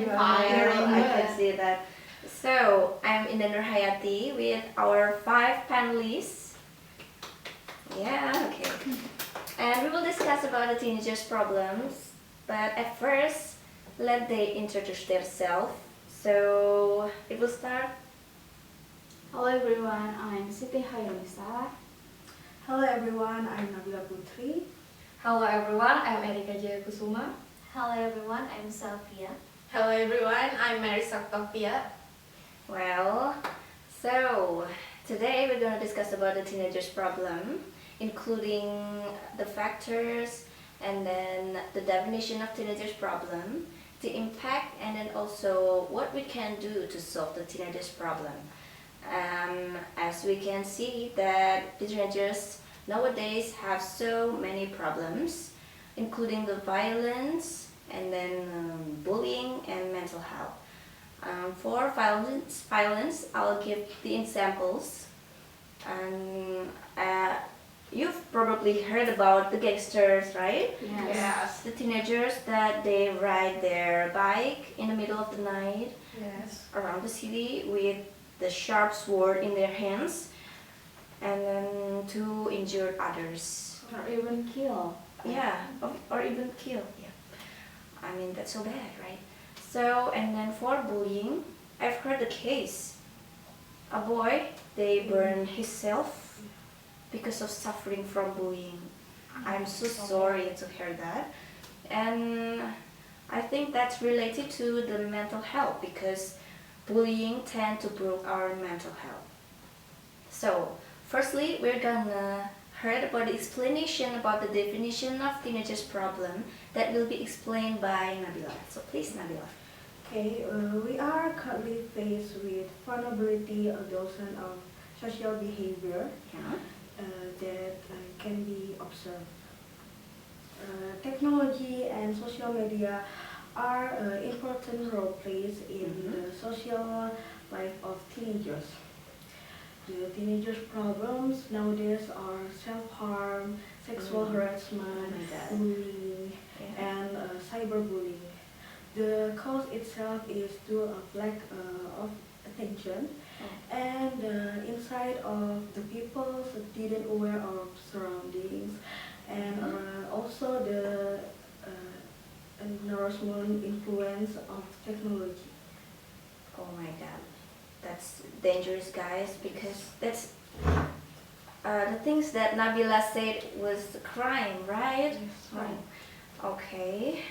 Viral, I Yeah. can see that. So, I'm Indah Nurhayati with our 5 panelists. Yeah, okay. And we will discuss about the teenagers' problems. But at first, let they introduce themselves. So, it will start. Hello everyone, I'm Siti Hairunisa. Hello everyone, I'm Nabila Putri. Hello everyone, I'm Erika Jayakusuma. Hello everyone, I'm Sophia. Hello everyone, I'm Mary Soktopia. Well, so today we're going to discuss about the teenagers' problem, including the factors and then the definition of teenagers' problem, the impact, and then also what we can do to solve the teenagers' problem. As we can see that the teenagers nowadays have so many problems, including the violence and then bullying and mental health. For violence, I'll give the examples. And you've probably heard about the gangsters, right? Yes. The teenagers that they ride their bike in the middle of the night Yes. around the city with the sharp sword in their hands, and then to injure others. Or even kill. Yeah, or even kill. Yeah, I mean that's so bad, right? So, and then for bullying, I've heard the case. A boy, they burned himself because of suffering from bullying. I'm so sorry to hear that. And I think that's related to the mental health because bullying tend to break our mental health. So, firstly, we're gonna heard about the explanation about the definition of teenagers' problem that will be explained by Nabila. So please, Nabila. Okay, we are currently faced with vulnerability adoption of social behavior Yeah. that can be observed. Technology and social media are important role plays in the social life of teenagers. The teenagers' problems nowadays are self-harm, sexual harassment, bullying, and cyberbullying. The cause itself is due of lack of attention, and inside of the people didn't aware of surroundings, and also the nourishment influence of technology. Oh my God, that's dangerous, guys, because that's the things that Nabila said was a crime, right? Right. Okay,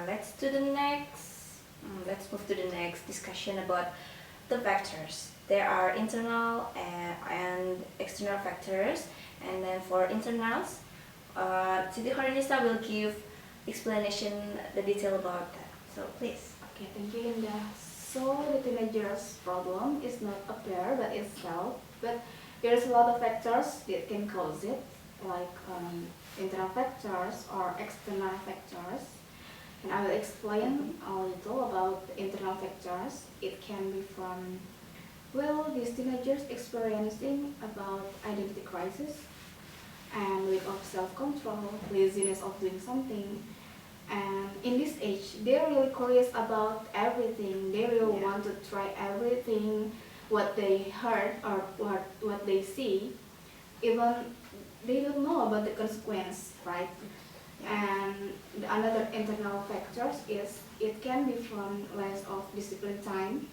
let's do the next. Let's move to the next discussion about the factors. There are internal and external factors, and then for internals, Siti Horinisa will give explanation, the detail about that. So please. Okay, thank you Indah. So the teenagers' problem is not appear by itself, but there's a lot of factors that can cause it, like internal factors or external factors. And I will explain a little about the internal factors. It can be from, well, these teenagers experiencing about identity crisis and lack of self-control, laziness of doing something. And in this age, they're really curious about everything. They really want to try everything, what they heard or what they see. Even they don't know about the consequence, right? And another internal factors is it can be from less of discipline time,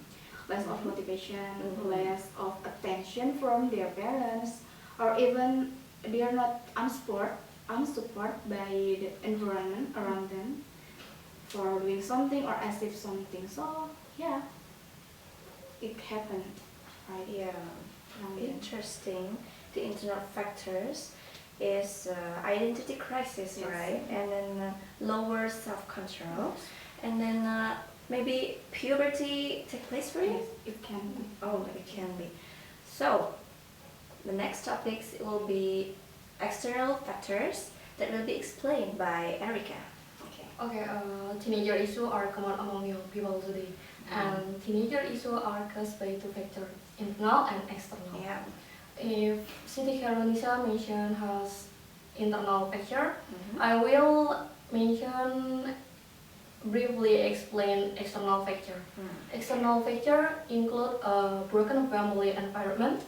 less of motivation, less of attention from their parents, or even they are not unsupport by the environment around them for doing something or achieve something. So yeah, it happened, right? Yeah, interesting. The internal factors is identity crisis, right? And then lower self-control, and then maybe puberty take place for you? Yes, it can be. Oh, it can be. So, the next topics will be external factors that will be explained by Erika. Okay. Okay, teenager issues are common among young people today, and teenager issues are caused by two factors, internal and external. Yeah. If Siti Hairunisa mentioned has internal factor, I will mention briefly explain external factor. External factor include a broken family environment,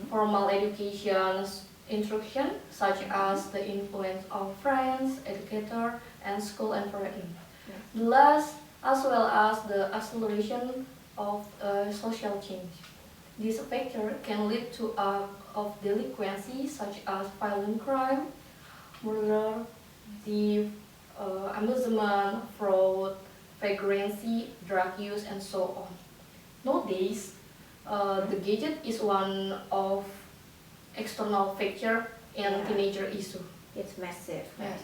formal education, instruction, such as the influence of friends, educator, and school environment. The last, as well as the acceleration of social change. This factor can lead to acts of delinquency, such as violent crime, murder, theft, amusement, fraud, vagrancy, drug use, and so on. Nowadays, the gadget is one of external factor in teenager issue. It's massive. Yes.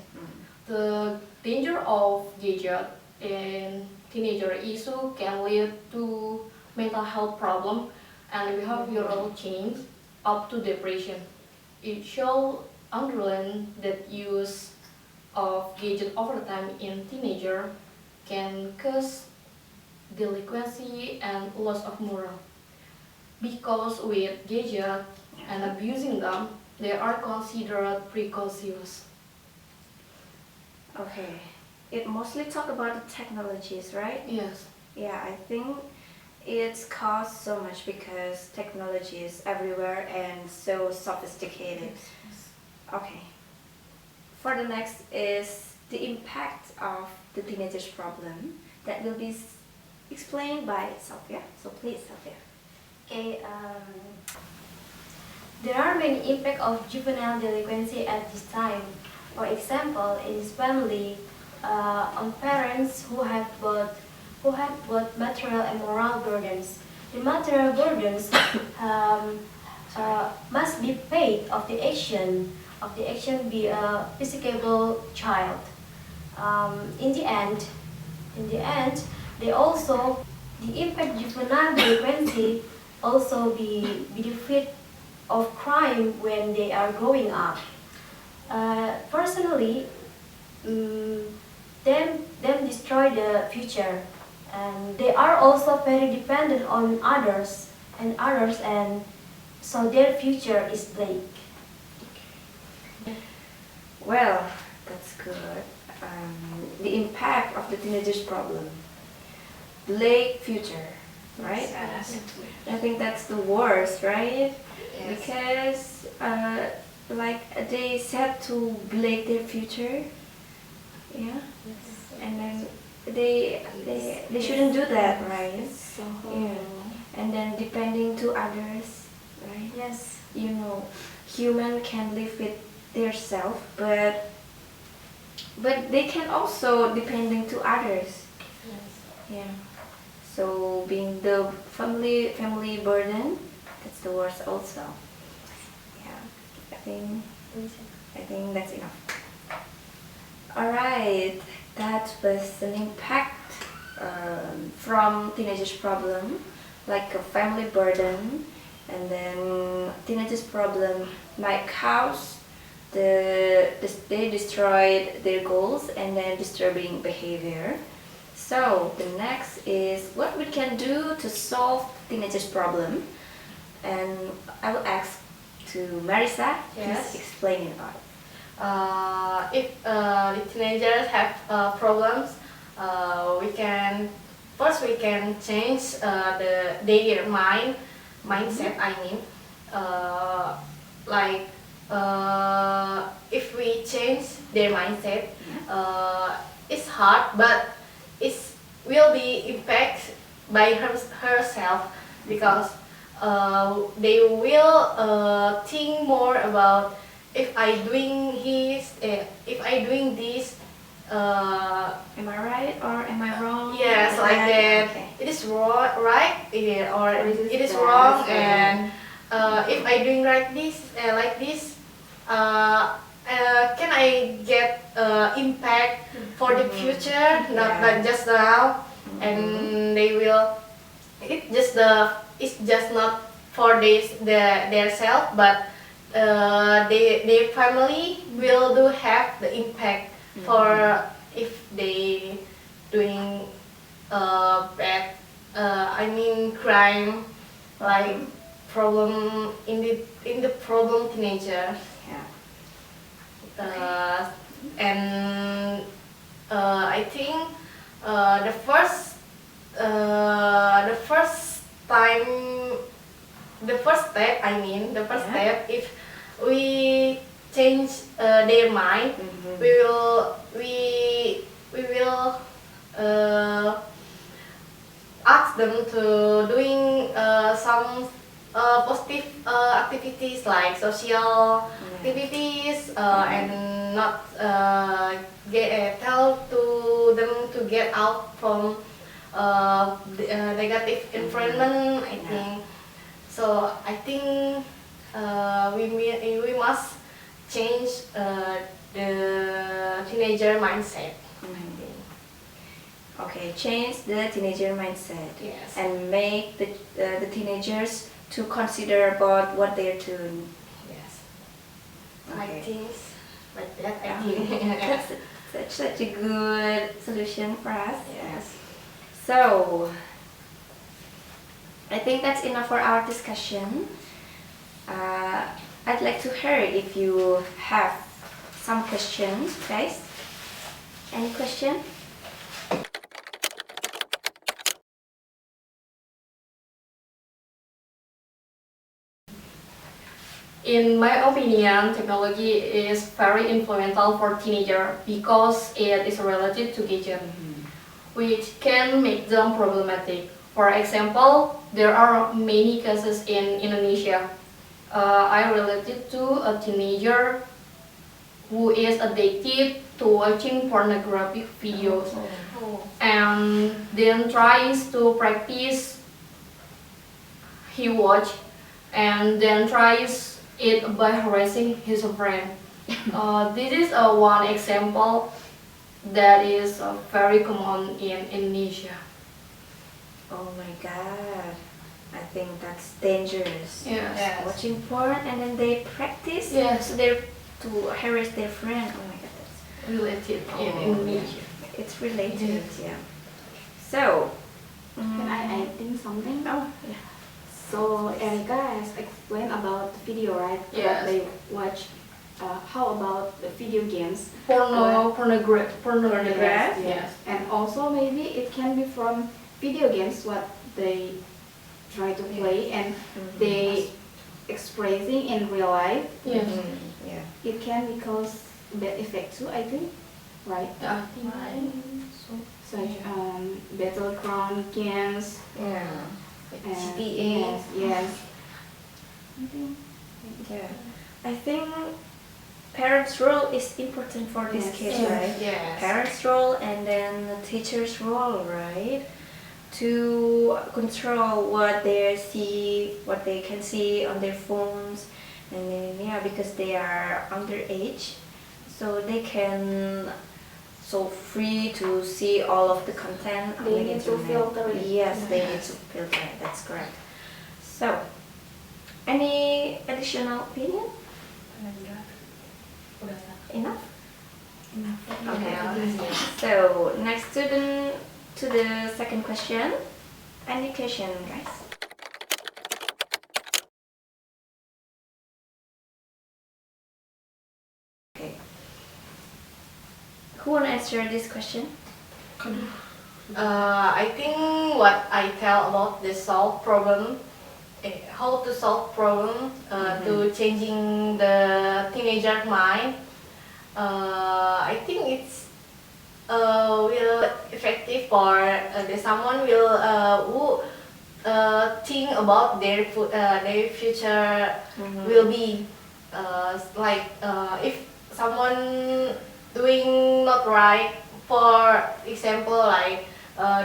The danger of gadget in teenager issue can lead to mental health problem and behavioral change up to depression. It shows underline that use of gadget over time in teenager can cause delinquency and loss of moral. Because with gadget and abusing them, they are considered precocious. Okay. It mostly talk about the technologies, right? Yes. Yeah, I think it's caused so much because technology is everywhere and so sophisticated. Okay. For the next is the impact of the teenagers problem that will be explained by Sophia. So please, Sophia. Okay, there are many impacts of juvenile delinquency at this time. For example, in this family, on parents who have both material and moral burdens. The material burdens must be paid of the action be a physical child. In the end, the impact juvenile delinquency also be the fit of crime when they are growing up. Personally, them destroy the future, and they are also very dependent on others, and so their future is bleak. Well, that's good. The impact of the teenagers problem. Bleak future, right? Yes. I think that's the worst, right? Yes. Because like they set to bleak their future. Yeah. And then they shouldn't do that, right? So Yeah. And then depending to others, right? Yes. You know, human can live with their self, but they can also depending to others. Yeah. So being the family burden, that's the worst also. Yeah. I think that's enough. Alright, that was an impact from teenagers problem, like a family burden, and then teenagers problem might cause they destroyed their goals and then disturbing behavior. So the next is what we can do to solve teenagers problem, and I will ask to Marisa. Yes. Please explain it about it. If the teenagers have problems, we can change their mindset. I mean, like if we change their mindset, it's hard, but it will be impact by herself because they will think more about if I doing this. Am I right or am I wrong? Yes, like that. Okay. It is right, or it is bad, wrong, yeah. and if I doing like this, can I get impact for the future, not just now, and they will. It's just not for their self, but their family will do have the impact for if they doing bad, I mean crime, like problem in the problem teenager, Yeah. and I think the first the first time the first step I mean the first Yeah. step, if we change their mind, we will ask them to doing some positive activities like social activities, and not tell to them to get out from the negative environment. I think so. I think we must change the teenager mindset. Okay, change the teenager mindset. Yes. And make the teenagers to consider about what they're doing. Yes. Okay. I think like that. I Yeah. think. That's such a good solution for us. Yes. So, I think that's enough for our discussion. I'd like to hear if you have some questions, guys. Any question? In my opinion, technology is very influential for teenagers because it is related to gadget, which can make them problematic. For example, there are many cases in Indonesia. I related to a teenager who is addicted to watching pornographic videos and then tries to practice he watch and then tries it by harassing his friend. This is one example that is very common in Indonesia. Oh my god, I think that's dangerous. Yes. Yes. Watching porn and then they practice Yes. to harass their friend. Oh my god, that's Related in Oh, Indonesia. it's related, yeah. So, Can I think something? Oh, yeah. So Erika has explained about the video, right? Yes. That they watch. How about the video games? Pornograph. Yes. And also maybe it can be from video games what they try to play and they expressing in real life. Yes. Yeah. It can cause bad effect too, I think, right? I think so. Such battleground games. Yeah. And GTA. Yes, yes. I think. Yeah. I think parents' role is important for these Yes. kids, Yes. right? Yes. Parents' role and then the teacher's role, right? To control what they see, what they can see on their phones, and then yeah, because they are underage, so they can so free to see all of the content on They the need to internet. filter it. Yes, they need to filter it. That's correct. So, any additional opinion? Enough. Okay. So next to the second question. Any question, guys? Okay. Who wanna answer this question? I think what I tell about the solve problem, how to solve problem to changing the teenager mind. I think it's will effective for someone will who think about their future will be like if someone doing not right, for example like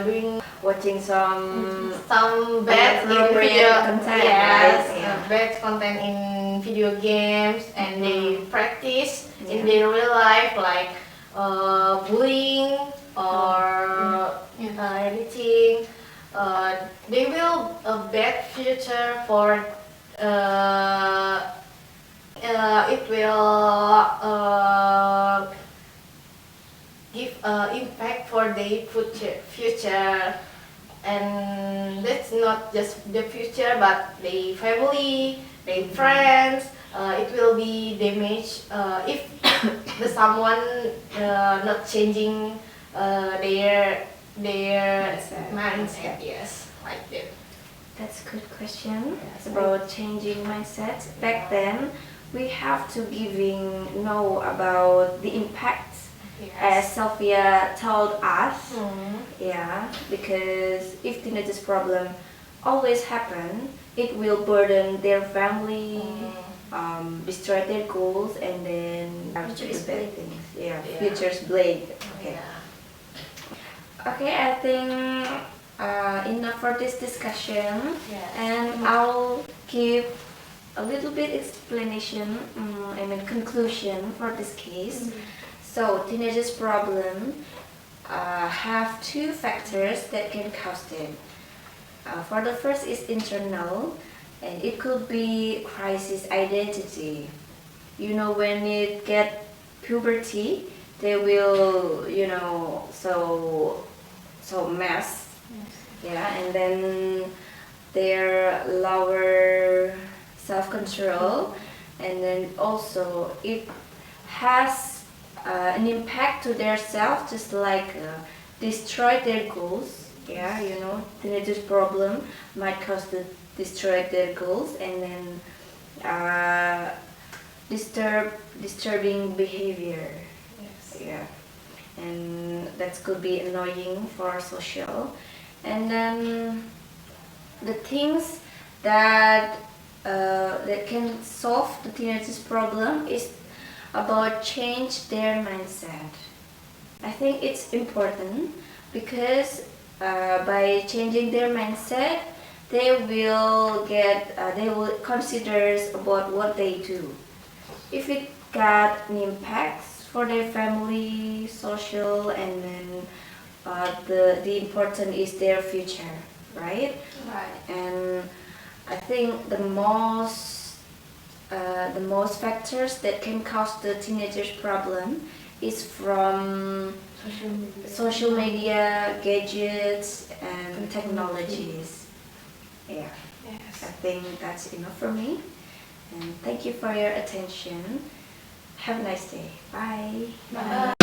doing Watching some bad in inappropriate video content, yes, right? Yeah. bad content in video games, and they practice in Yeah. their real life like bullying or anything. They will a bad future for it will give impact for their future, and that's not just the future but the family, their friends. It will be damaged if the someone not changing their their Mindset. mindset. Yes, like that. That's a good question. Yes. It's about changing mindset. Back then, we have to know about the impacts as Yes. Sophia told us. Mm. Yeah, because if teenagers' problem always happen, it will burden their family, destroy their goals, and then Future is do bad bleak. things. Yeah, Yeah. future's bleak. Okay. Yeah. Okay, I think enough for this discussion, Yes. and I'll give a little bit explanation, conclusion for this case. So, teenagers' problem have two factors that can cause it. For the first is internal, and it could be crisis identity. You know, when it get puberty, they will, so mess, yeah, and then their lower self-control, and then also it has an impact to their self, just like destroy their goals. Yeah, teenagers' problem might cause to destroy their goals, and then disturbing behavior. Yes. Yeah, and that could be annoying for social. And then the things that that can solve the teenagers' problem is about change their mindset. I think it's important because by changing their mindset, they will consider about what they do. If it got an impact for their family, social, and then the important is their future, right? Right. And I think the most factors that can cause the teenagers' problem is from social media, gadgets, and technologies. Yeah, Yes. I think that's enough for me. And thank you for your attention. Have a nice day. Bye. Bye.